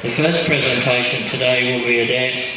The first presentation today will be a dance.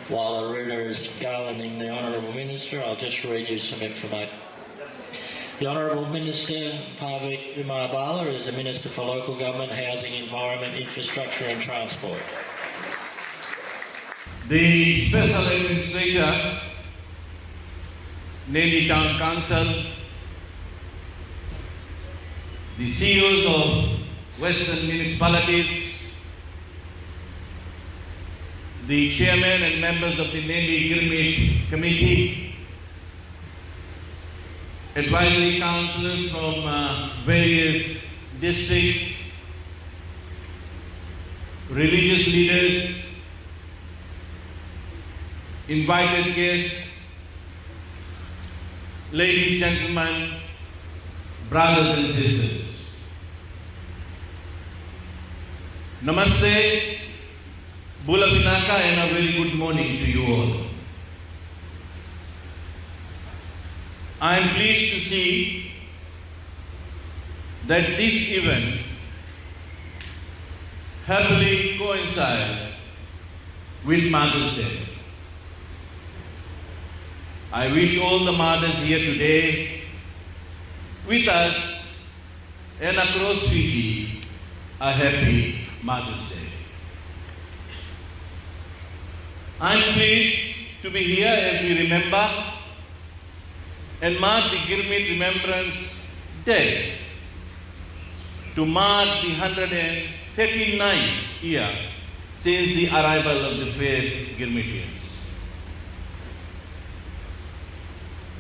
While Aruna is garlanding the Honourable Minister, I'll just read you some information. The Honourable Minister, Parvik Kumar Bala, is the Minister for Local Government, Housing, Environment, Infrastructure and Transport. The Special Administrator, Nandi Town Council, the CEOs of Western municipalities, the Chairman and members of the Nandi Girmit Committee, advisory councillors from various districts, religious leaders, invited guests, ladies, gentlemen, brothers and sisters. Namaste, Bula Vinaka, and a very good morning to you all. I am pleased to see that this event happily coincides with Mother's Day. I wish all the mothers here today with us and across Fiji a happy Mother's Day. I am pleased to be here as we remember and mark the Girmit Remembrance Day to mark the 139th year since the arrival of the first Girmitians.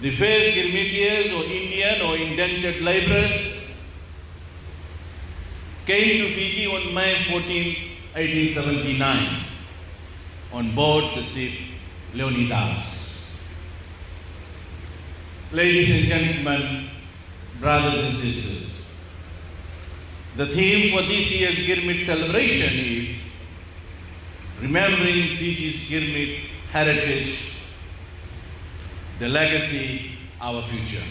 The first Girmitians, or Indian or indentured laborers, came to Fiji on May 14, 1879 on board the ship Leonidas. Ladies and gentlemen, brothers and sisters, the theme for this year's Girmit celebration is remembering Fiji's Girmit heritage, the legacy, our future.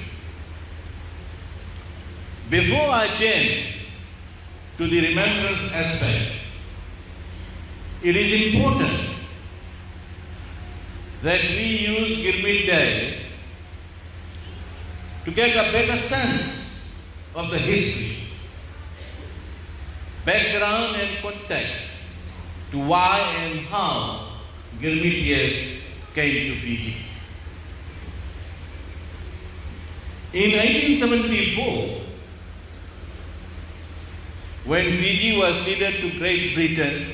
Before I turn to the remembrance aspect, it is important that we use Girmit Day to get a better sense of the history, background and context to why and how Girmitians came to Fiji. In 1874, when Fiji was ceded to Great Britain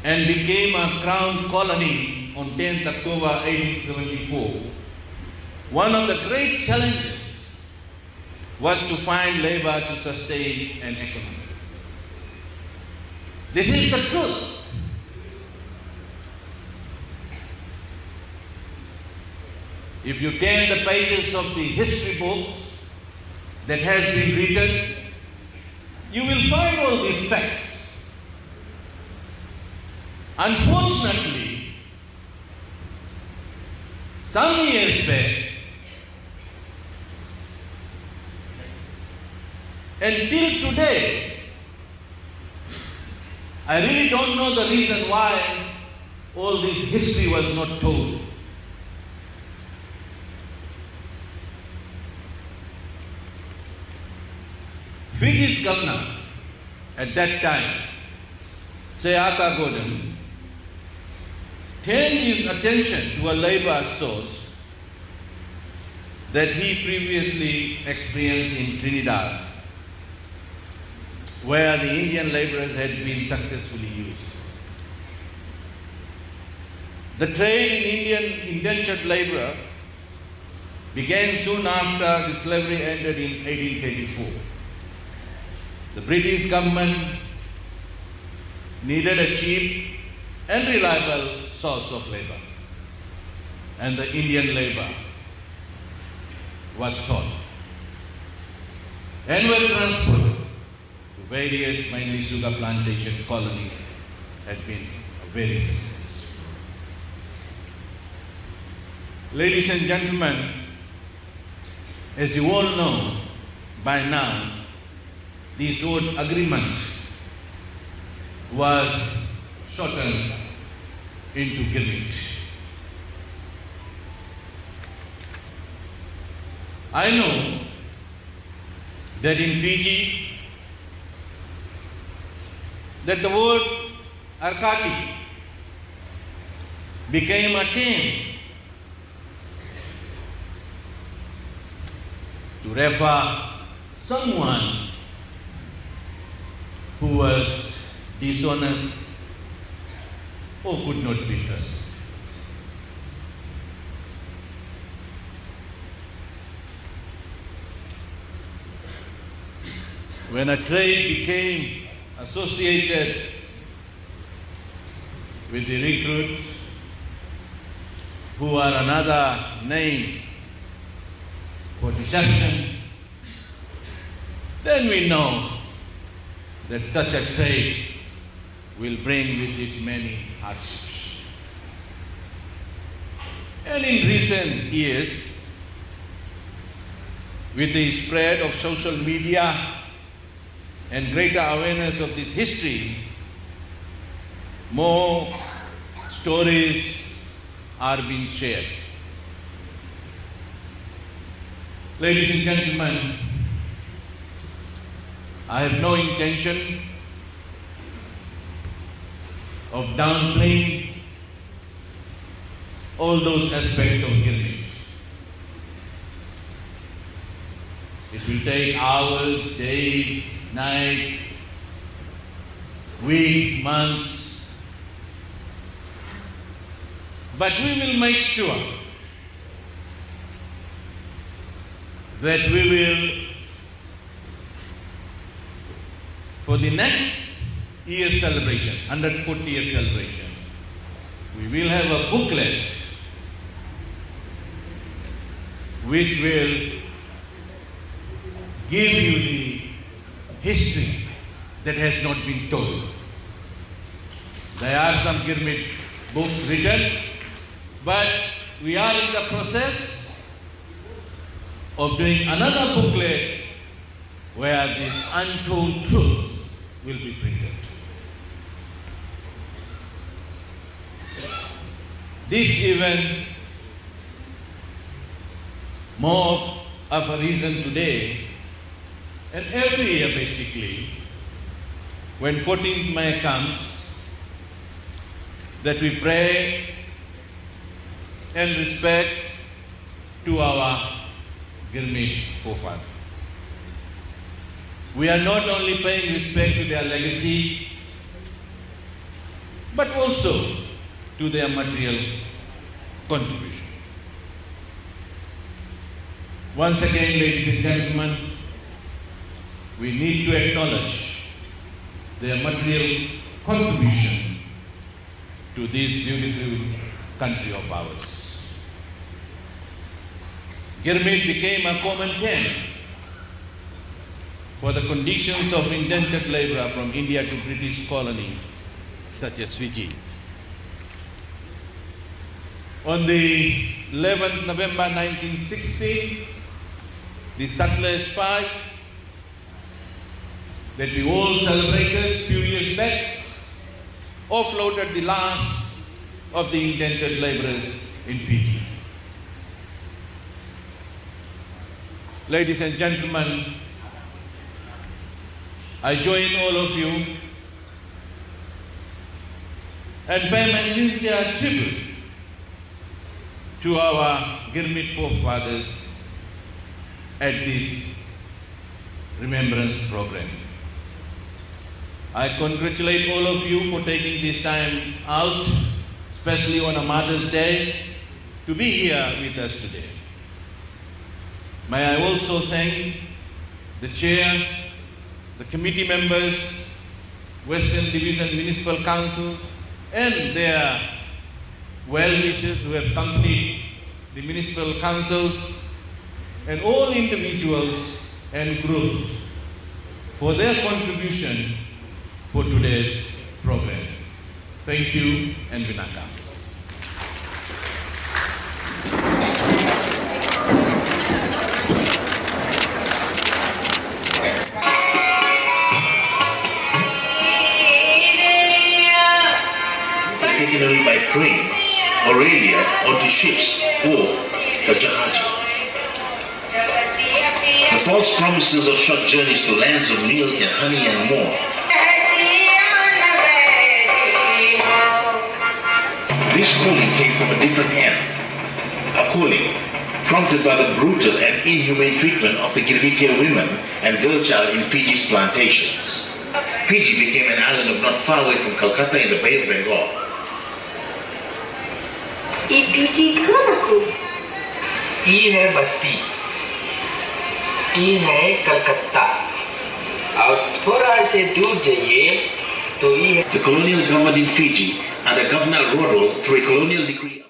and became a crown colony on 10th October 1874, one of the great challenges was to find labor to sustain an economy. This is the truth. If you turn the pages of the history book that has been written, you will find all these facts. Unfortunately, some years back, until today, I really don't know the reason why all this history was not told. Fiji's governor at that time, Sayaka Gordon, turned his attention to a labor source that he previously experienced in Trinidad, where the Indian laborers had been successfully used. The trade in Indian indentured labor began soon after the slavery ended in 1834. The British government needed a cheap and reliable source of labor, and the Indian labor was taught and were transported to various mainly sugar plantation colonies has been a very success. Ladies and gentlemen, as you all know by now, this word agreement was shortened into Girmit. I know that in Fiji, that the word Arkati became a term to refer someone who was dishonest or could not be trusted. When a trade became associated with the recruits, who are another name for deception, then we know that such a trade will bring with it many hardships. And in recent years, with the spread of social media and greater awareness of this history, more stories are being shared. Ladies and gentlemen, I have no intention of downplaying all those aspects of Girmit. It will take hours, days, nights, weeks, months, but we will make sure that we will, for the next year's celebration, 140th celebration, we will have a booklet which will give you the history that has not been told. There are some Girmit books written, but we are in the process of doing another booklet where this untold truth will be printed. This even more of a reason today, and every year basically, when 14th May comes, that we pray and respect to our Girmit forefathers. We are not only paying respect to their legacy, but also to their material contribution. Once again, ladies and gentlemen, we need to acknowledge their material contribution to this beautiful country of ours. Girmit became a common term for the conditions of indentured labor from India to British colony, such as Fiji. On the 11th November 1960, the Sutlej 5 that we all celebrated a few years back offloaded the last of the indentured laborers in Fiji. Ladies and gentlemen, I join all of you and pay my sincere tribute to our Girmit forefathers at this remembrance program. I congratulate all of you for taking this time out, especially on a Mother's Day, to be here with us today. May I also thank the Chair, the committee members, Western Division Municipal Council, and their well-wishers who have accompanied the municipal councils, and all individuals and groups for their contribution for today's program. Thank you and Vinaka. Taken away by train, Aurelia onto ships or the Jahaji. The false promises of short journeys to lands of milk and honey and more. This calling came from a different hand, a calling prompted by the brutal and inhumane treatment of the Girmitia women and girl child in Fiji's plantations. Fiji became an island of not far away from Calcutta in the Bay of Bengal. ये है बस्ती, ये है कलकत्ता, और थोड़ा से दूर जाइए तो ये The colonial government in Fiji under Governor Rodol through a colonial decree